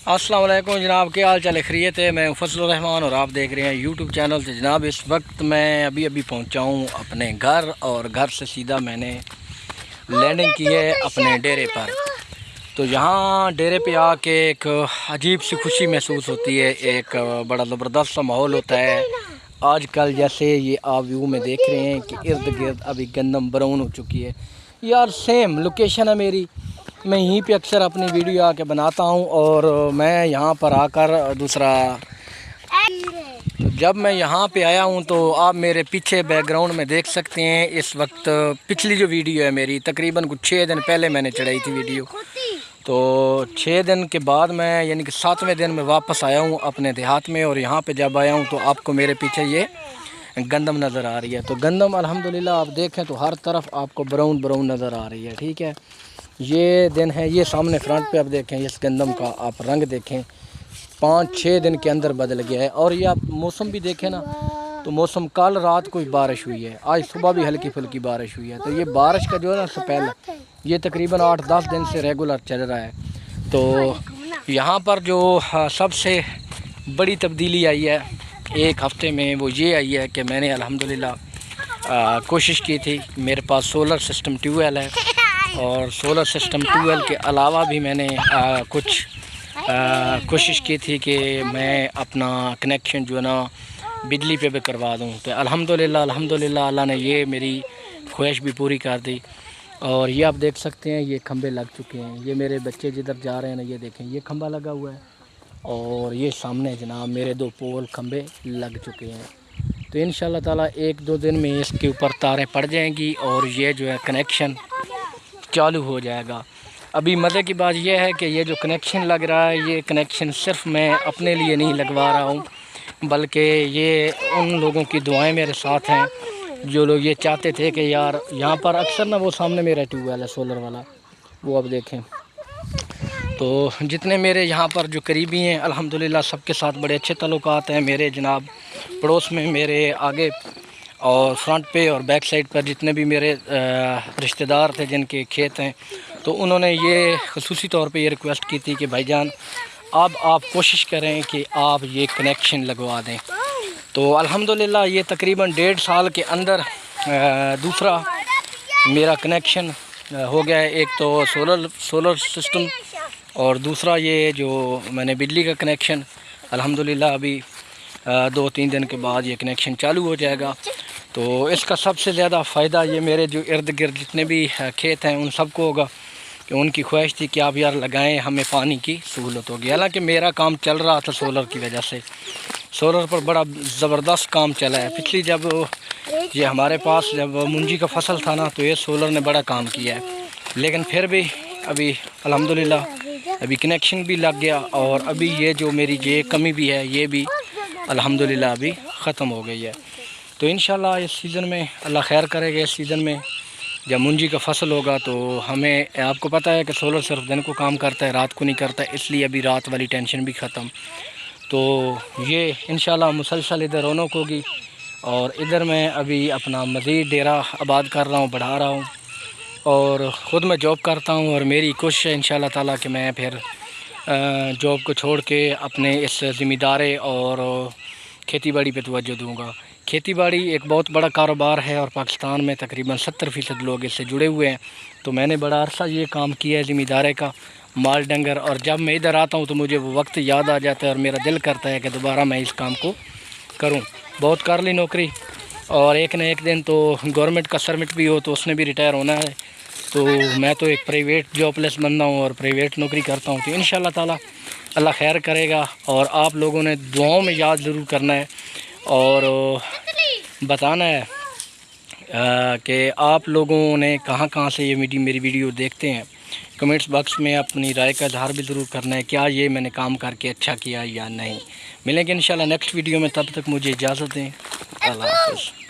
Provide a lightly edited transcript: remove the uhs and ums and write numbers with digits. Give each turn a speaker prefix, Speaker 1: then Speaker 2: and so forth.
Speaker 1: अस्सलाम वालेकुम जनाब, क्या हाल चाल है? खैरियत है? मैं फजलुर रहमान और आप देख रहे हैं यूट्यूब चैनल से। जनाब इस वक्त मैं अभी पहुंचा हूं अपने घर और घर से सीधा मैंने लैंडिंग की है अपने डेरे पर। तो यहाँ डेरे पे आके एक अजीब सी खुशी महसूस होती है, एक बड़ा ज़बरदस्त सा माहौल होता है। आजकल जैसे ये आप व्यू में देख रहे हैं कि इर्द गिर्द अभी गंदम ब्राउन हो चुकी है। यार सेम लोकेशन है मेरी, मैं यहीं पे अक्सर अपनी वीडियो आके बनाता हूँ। और मैं यहाँ पर आकर जब मैं यहाँ पे आया हूँ तो आप मेरे पीछे बैकग्राउंड में देख सकते हैं इस वक्त पिछली जो वीडियो है मेरी, तकरीबन कुछ 6 दिन पहले मैंने चढ़ाई थी वीडियो। तो 6 दिन के बाद मैं यानी कि 7वें दिन में वापस आया हूँ अपने देहात में। और यहाँ पे जब आया हूँ तो आपको मेरे पीछे ये गंदम नज़र आ रही है। तो गंदम अल्हम्दुलिल्लाह आप देखें तो हर तरफ आपको ब्राउन ब्राउन नज़र आ रही है। ठीक है, ये दिन है, ये सामने फ्रंट पे आप देखें इस गंदम का आप रंग देखें, 5-6 दिन के अंदर बदल गया है। और ये आप मौसम भी देखें ना, तो मौसम कल रात कोई बारिश हुई है, आज सुबह भी हल्की फुल्की बारिश हुई है। तो ये बारिश का जो है ना स्पेल, ये तकरीबन 8-10 दिन से रेगुलर चल रहा है। तो यहाँ पर जो सबसे बड़ी तब्दीली आई है एक हफ़्ते में, वो ये आई है कि मैंने अल्हम्दुलिल्लाह कोशिश की थी, मेरे पास सोलर सिस्टम ट्यूबवेल है। और सोलर सिस्टम ट्यूबवेल के अलावा भी मैंने कुछ कोशिश की थी कि मैं अपना कनेक्शन जो है ना बिजली पे भी करवा दूं। तो अल्हम्दुलिल्लाह अल्लाह ने ये मेरी ख्वाहिश भी पूरी कर दी। और ये आप देख सकते हैं ये खंबे लग चुके हैं। ये मेरे बच्चे जिधर जा रहे हैं ना, ये देखें ये खंबा लगा हुआ है और ये सामने जनाब मेरे 2 पोल खंबे लग चुके हैं। तो इंशाल्लाह ताला 1-2 दिन में इसके ऊपर तारें पड़ जाएंगी और ये जो है कनेक्शन चालू हो जाएगा। अभी मज़े की बात यह है कि ये जो कनेक्शन लग रहा है, ये कनेक्शन सिर्फ मैं अपने लिए नहीं लगवा रहा हूँ, बल्कि ये उन लोगों की दुआएं मेरे साथ हैं जो लोग ये चाहते थे कि यार यहाँ पर अक्सर ना, वो सामने मेरा ट्यूबवेल है सोलर वाला, वो आप देखें। तो जितने मेरे यहाँ पर जो करीबी हैं अल्हम्दुलिल्लाह सबके साथ बड़े अच्छे ताल्लुकात हैं मेरे। जनाब पड़ोस में मेरे आगे और फ्रंट पे और बैक साइड पर जितने भी मेरे रिश्तेदार थे जिनके खेत हैं, तो उन्होंने ये ख़ुसूसी तौर पे ये रिक्वेस्ट की थी कि भाईजान अब आप कोशिश करें कि आप ये कनेक्शन लगवा दें। तो अल्हम्दुलिल्लाह ये तकरीबन 1.5 साल के अंदर दूसरा मेरा कनेक्शन हो गया है। एक तो सोलर सिस्टम और दूसरा ये जो मैंने बिजली का कनेक्शन, अल्हम्दुलिल्लाह अभी 2-3 दिन के बाद ये कनेक्शन चालू हो जाएगा। तो इसका सबसे ज़्यादा फ़ायदा ये मेरे जो इर्द गिर्द जितने भी खेत हैं उन सबको होगा कि उनकी ख्वाहिश थी कि आप यार लगाएं, हमें पानी की सहूलत होगी। हालांकि मेरा काम चल रहा था सोलर की वजह से, सोलर पर बड़ा ज़बरदस्त काम चला है। पिछली जब ये हमारे पास जब मुंजी का फसल था ना, तो ये सोलर ने बड़ा काम किया है। लेकिन फिर भी अभी अल्हम्दुलिल्लाह अभी कनेक्शन भी लग गया और अभी ये जो मेरी ये कमी भी है ये भी अल्हम्दुलिल्लाह अभी ख़त्म हो गई है। तो इंशाल्लाह इस सीज़न में अल्लाह खैर करेगा। इस सीज़न में जब मुंजी का फसल होगा तो हमें, आपको पता है कि सोलर सिर्फ दिन को काम करता है, रात को नहीं करता, इसलिए अभी रात वाली टेंशन भी ख़त्म। तो ये इंशाल्लाह मुसलसल इधर रौनक होगी। और इधर मैं अभी अपना मज़ीद डेरा आबाद कर रहा हूँ, बढ़ा रहा हूँ। और ख़ुद मैं जॉब करता हूँ और मेरी कोशिश है इंशाल्लाह ताला कि मैं फिर जॉब को छोड़ के अपने इस ज़िम्मेदारी और खेती बाड़ी पे तवज्जो दूँगा। खेती बाड़ी एक बहुत बड़ा कारोबार है और पाकिस्तान में तकरीबन 70% लोग इससे जुड़े हुए हैं। तो मैंने बड़ा अरसा ये काम किया है ज़िम्मेदारी का, माल डंगर। और जब मैं इधर आता हूँ तो मुझे वो वक्त याद आ जाता है और मेरा दिल करता है कि दोबारा मैं इस काम को करूँ। बहुत कर ली नौकरी और एक न एक दिन तो गवर्नमेंट का सर्विस भी हो तो उसने भी रिटायर होना है। तो मैं तो एक प्राइवेट जॉबलेस बंदा हूँ और प्राइवेट नौकरी करता हूँ। तो इंशाल्लाह ताला अल्लाह खैर करेगा। और आप लोगों ने दुआओं में याद ज़रूर करना है और बताना है कि आप लोगों ने कहाँ से ये मेरी वीडियो देखते हैं। कमेंट्स बॉक्स में अपनी राय का इज़हार भी ज़रूर करना है, क्या ये मैंने काम करके अच्छा किया या नहीं। मिलेंगे इंशाल्लाह नेक्स्ट वीडियो में, तब तक मुझे इजाज़त दें। अल्लाह हाफ़िज़।